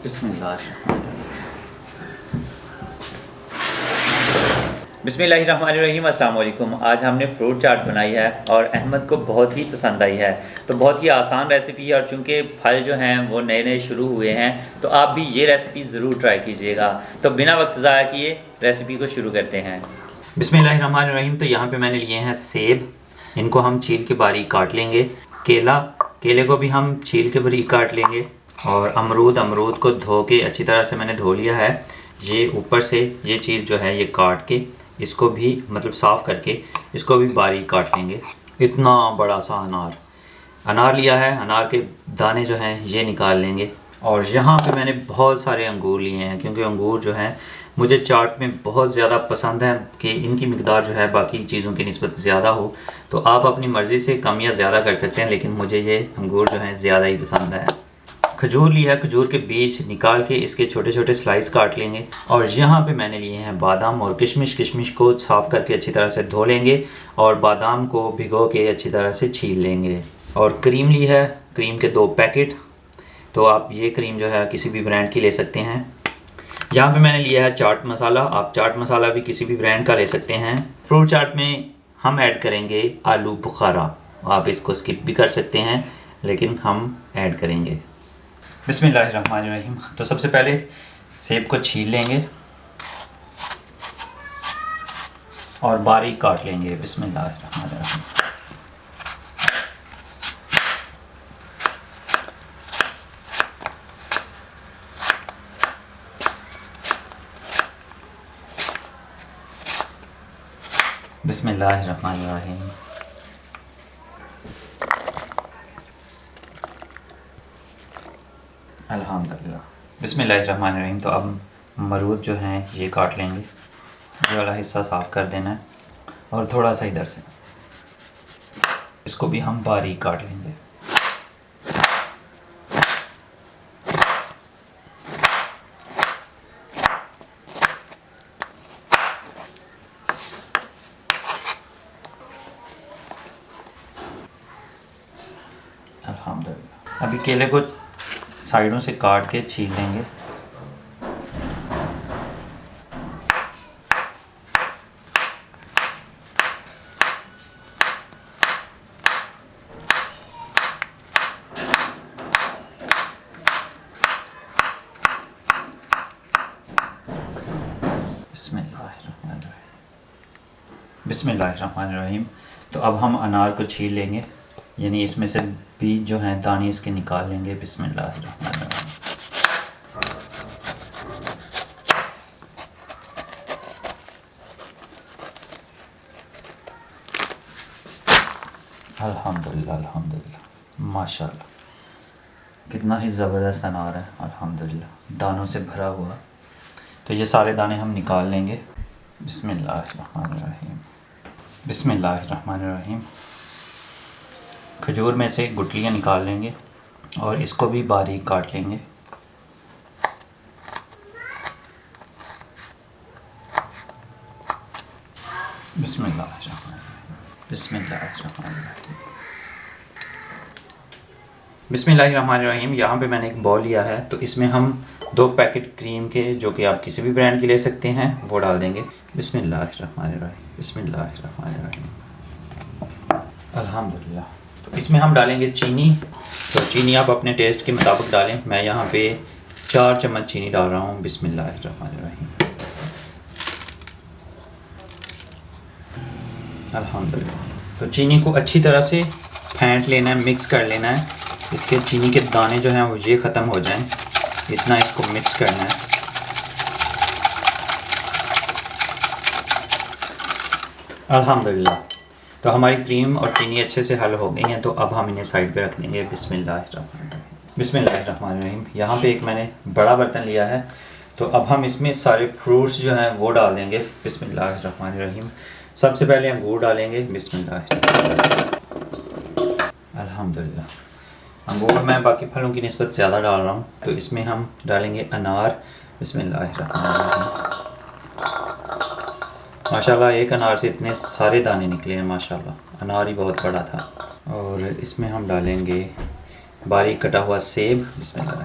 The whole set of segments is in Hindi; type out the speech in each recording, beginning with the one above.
बिस्मिल्लाहिर्रहमानिर्रहीम। अस्सलाम वालेकुम। आज हमने फ्रूट चाट बनाई है और अहमद को बहुत ही पसंद आई है। तो बहुत ही आसान रेसिपी है और चूँकि फल जो हैं वो नए नए शुरू हुए हैं तो आप भी ये रेसिपी ज़रूर ट्राई कीजिएगा। तो बिना वक्त ज़ाया किए रेसिपी को शुरू करते हैं। बिस्मिल्लाहिर्रहमानिर्रहीम। तो यहाँ पे मैंने लिए हैं सेब, इनको हम छील के बारीक काट लेंगे। केले को भी हम छील के बारीक काट लेंगे। और अमरूद को धो के अच्छी तरह से मैंने धो लिया है। ये ऊपर से ये चीज़ जो है ये काट के इसको भी मतलब साफ़ करके इसको भी बारीक काट लेंगे। इतना बड़ा सा अनार लिया है, अनार के दाने जो हैं ये निकाल लेंगे। और यहाँ पे मैंने बहुत सारे अंगूर लिए हैं क्योंकि अंगूर जो हैं मुझे चाट में बहुत ज़्यादा पसंद है कि इनकी मिकदार जो है बाकी चीज़ों की निस्बत ज़्यादा हो। तो आप अपनी मर्ज़ी से कम या ज़्यादा कर सकते हैं, लेकिन मुझे ये अंगूर जो हैं ज़्यादा ही पसंद है। खजूर लिया है, खजूर के बीज निकाल के इसके छोटे छोटे स्लाइस काट लेंगे। और यहाँ पे मैंने लिए हैं बादाम और किशमिश को साफ़ करके अच्छी तरह से धो लेंगे और बादाम को भिगो के अच्छी तरह से छील लेंगे। और क्रीम ली है, क्रीम के 2 पैकेट। तो आप ये क्रीम जो है किसी भी ब्रांड की ले सकते हैं। यहाँ पे मैंने लिया है चाट मसाला, आप चाट मसाला भी किसी भी ब्रांड का ले सकते हैं। फ्रूट चाट में हम ऐड करेंगे आलू बुखारा, आप इसको स्किप भी कर सकते हैं लेकिन हम ऐड करेंगे। बिस्मिल्लाहिर्रहमानिर्रहीम। तो सबसे पहले सेब को छील लेंगे और बारीक काट लेंगे। बिस्मिल्लाहिर्रहमानिर्रहीम। बिस्मिल्लाहिर्रहमानिर्रहीम। अल्हम्दुलिल्लाह। बिस्मिल्लाहिर्रहमानिर्रहीम। तो अब अमरूद जो हैं ये काट लेंगे। ये वाला हिस्सा साफ़ कर देना है और थोड़ा सा इधर से इसको भी हम बारीक काट लेंगे। अल्हम्दुलिल्लाह। अभी केले को साइडों से काट के छील लेंगे। बिस्मिल्लाहिर्रहमानिर्रहीम। तो अब हम अनार को छील लेंगे, यानी इसमें से बीज जो हैं दाने इसके निकाल लेंगे। बिस्मिल्लाहिर्रहमानिर्रहीम। अल्हम्दुलिल्लाह अल्हम्दुलिल्लाह माशाल्लाह, कितना ही ज़बरदस्त अनार है अल्हम्दुलिल्लाह, दानों से भरा हुआ। तो ये सारे दाने हम निकाल लेंगे। बिस्मिल्लाहिर्रहमानिर्रहीम। बिस्मिल्लाहिर्रहमानिर्रहीम। खजूर में से गुठलियाँ निकाल लेंगे और इसको भी बारीक काट लेंगे। बिस्मिल्लाहिर्रहमानिर्रहीम। बिस्मिल्लाहिर्रहमानिर्रहीम। बिस्मिल्लाहिर्रहमानिर्रहीम। यहाँ पे मैंने एक बॉल लिया है, तो इसमें हम 2 पैकेट क्रीम के, जो कि आप किसी भी ब्रांड की ले सकते हैं, वो डाल देंगे। बिस्मिल्लाहिर्रहमानिर्रहीम। बिस्मिल्लाहिर्रहमानिर्रहीम। अल्हम्दुलिल्लाह। तो इसमें हम डालेंगे चीनी। तो चीनी आप अपने टेस्ट के मुताबिक डालें। मैं यहाँ पे 4 चम्मच चीनी डाल रहा हूँ। बिस्मिल्लाहिर्रहमानिर्रहीम। अल्हम्दुलिल्लाह। तो चीनी को अच्छी तरह से फेंट लेना है, मिक्स कर लेना है। इसके चीनी के दाने जो हैं वो ये ख़त्म हो जाएं, इतना इसको मिक्स करना है। अल्हम्दुलिल्लाह। तो हमारी क्रीम और चीनी अच्छे से हल हो गई हैं, तो अब हम इन्हें साइड पे रख देंगे। बिस्मिल्लाहिर्रहमानिर्रहीम। यहाँ पे एक मैंने बड़ा बर्तन लिया है, तो अब हम इसमें सारे फ्रूट्स जो हैं वो डाल देंगे। बिस्मिल्लाहिर्रहमानिर्रहीम। सबसे पहले अंगूर डालेंगे। बिस्मिल्लाहिर्रहमानिर्रहीम। अल्हम्दुलिल्लाह। अंगूर मैं बाकी फलों की निस्बत ज़्यादा डाल रहा हूँ, तो इसमें हम डालेंगे अनार। बिस्मिल्लाहिर्रहमानिर्रहीम। माशाल्लाह, एक अनार से इतने सारे दाने निकले हैं माशाल्लाह, अनार ही बहुत बड़ा था। और इसमें हम डालेंगे बारीक कटा हुआ सेब। बिस्मिल्लाह।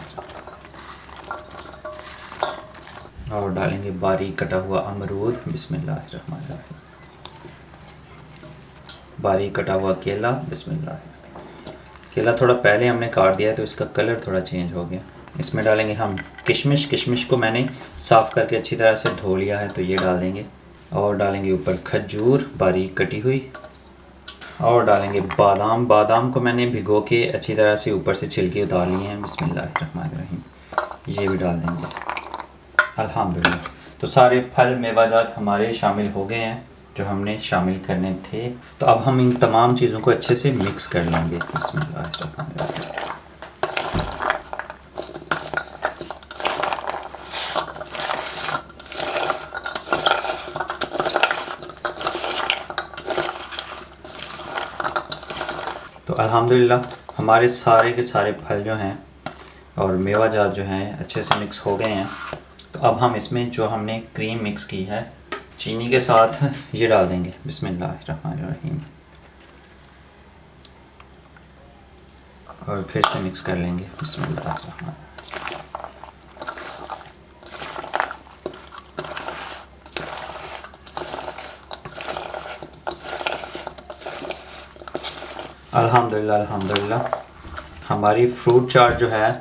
और डालेंगे बारीक कटा हुआ अमरूद, बिस्मिल्लाहिर्रहमानिर्रहीम। बारीक कटा हुआ केला, बिस्मिल्लाह। केला थोड़ा पहले हमने काट दिया तो इसका कलर थोड़ा चेंज हो गया। इसमें डालेंगे हम किशमिश। किशमिश को मैंने साफ़ करके अच्छी तरह से धो लिया है, तो ये डाल देंगे। और डालेंगे ऊपर खजूर बारीक कटी हुई। और डालेंगे बादाम। बादाम को मैंने भिगो के अच्छी तरह से ऊपर से छिलके उतार लिए हैं, बिस्मिल्लाहिर्रहमानिर्रहीम। ये भी डाल देंगे। अल्हम्दुलिल्लाह। तो सारे फल मेवाजात हमारे शामिल हो गए हैं जो हमने शामिल करने थे। तो अब हम इन तमाम चीज़ों को अच्छे से मिक्स कर लेंगे, बिस्मिल्लाहिर्रहमानिर्रहीम। तो अल्हम्दुलिल्लाह हमारे सारे के सारे फल जो हैं और मेवाजात जो हैं अच्छे से मिक्स हो गए हैं। तो अब हम इसमें जो हमने क्रीम मिक्स की है चीनी के साथ ये डाल देंगे, बिस्मिल्लाहिर्रहमानिर्रहीम। और फिर से मिक्स कर लेंगे, बिस्मिल्लाहिर्रहमानिर्रहीम। अल्हम्दुलिल्लाह अल्हम्दुलिल्लाह हमारी फ्रूट चाट जो है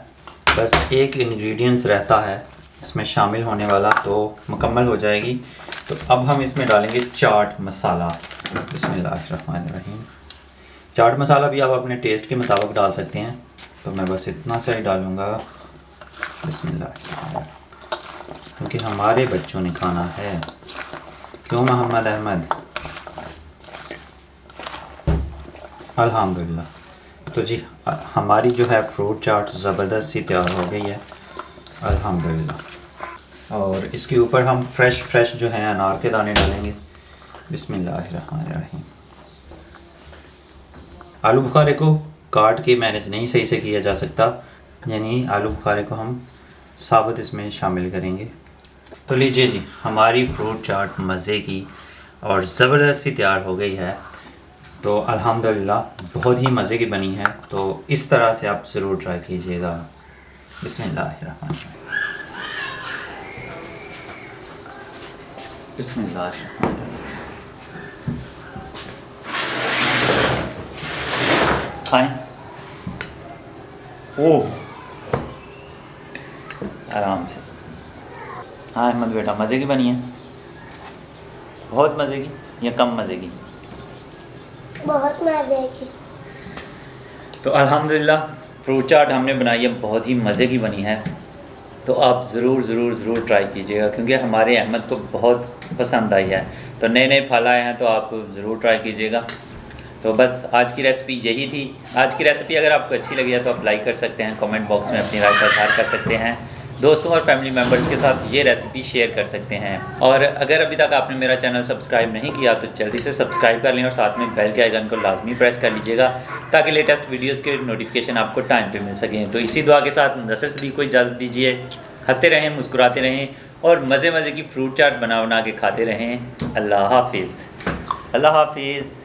बस एक इंग्रेडिएंट्स रहता है इसमें शामिल होने वाला, तो मुकम्मल हो जाएगी। तो अब हम इसमें डालेंगे चाट मसाला, बिस्मिल्लाहिर्रहमानिर्रहीम। चाट मसाला भी आप अपने टेस्ट के मुताबिक डाल सकते हैं, तो मैं बस इतना सा ही डालूँगा, बिस्मिल्लाहिर्रहमानिर्रहीम, क्योंकि हमारे बच्चों ने खाना है। क्यों मोहम्मद अहमद? अल्हम्दुलिल्लाह। तो जी हमारी जो है फ्रूट चाट ज़बरदस्त सी तैयार हो गई है, अल्हम्दुलिल्लाह। और इसके ऊपर हम फ्रेश जो हैं अनार के दाने डालेंगे, बिस्मिल्लाहिर्रहमानिर्रहीम। आलू बुखारे को काट के मैनेज नहीं सही से किया जा सकता, यानी आलू बुखारे को हम साबुत इसमें शामिल करेंगे। तो लीजिए जी हमारी फ्रूट चाट मज़े की और ज़बरदस्त सी तैयार हो गई है। तो अल्हम्दुलिल्लाह बहुत ही मज़े की बनी है, तो इस तरह से आप ज़रूर ट्राई कीजिएगा, बिस्मिल्लाहिर्रहमानिर्रहीम। बिस्मिल्लाहिर्रहमानिर्रहीम। खाएं। ओह आराम से। हाँ अहमद बेटा मज़े की बनी है? बहुत मज़े की या कम मज़े की? बहुत मज़े की। तो अल्हम्दुलिल्लाह फ्रूट चाट हमने बनाई है, बहुत ही मज़े की बनी है। तो आप ज़रूर ट्राई कीजिएगा, क्योंकि हमारे अहमद को बहुत पसंद आई है। तो नए नए फल आए हैं तो आप ज़रूर ट्राई कीजिएगा। तो बस आज की रेसिपी यही थी। आज की रेसिपी अगर आपको अच्छी लगी है तो आप लाइक कर सकते हैं, कमेंट बॉक्स में अपनी राय का इज़हार कर सकते हैं, दोस्तों और फैमिली मेम्बर्स के साथ ये रेसिपी शेयर कर सकते हैं। और अगर अभी तक आपने मेरा चैनल सब्सक्राइब नहीं किया तो जल्दी से सब्सक्राइब कर लें और साथ में बेल के आइकन को लाजमी प्रेस कर लीजिएगा, ताकि लेटेस्ट वीडियोज़ के नोटिफिकेशन आपको टाइम पर मिल सकें। तो इसी दुआ के साथ नसर सदी को इजाज़त दीजिए। हंसते रहें, मुस्कुराते रहें और मज़े मज़े की फ्रूट चाट बना के खाते रहें। अल्लाह हाफिज़। अल्लाह हाफिज़।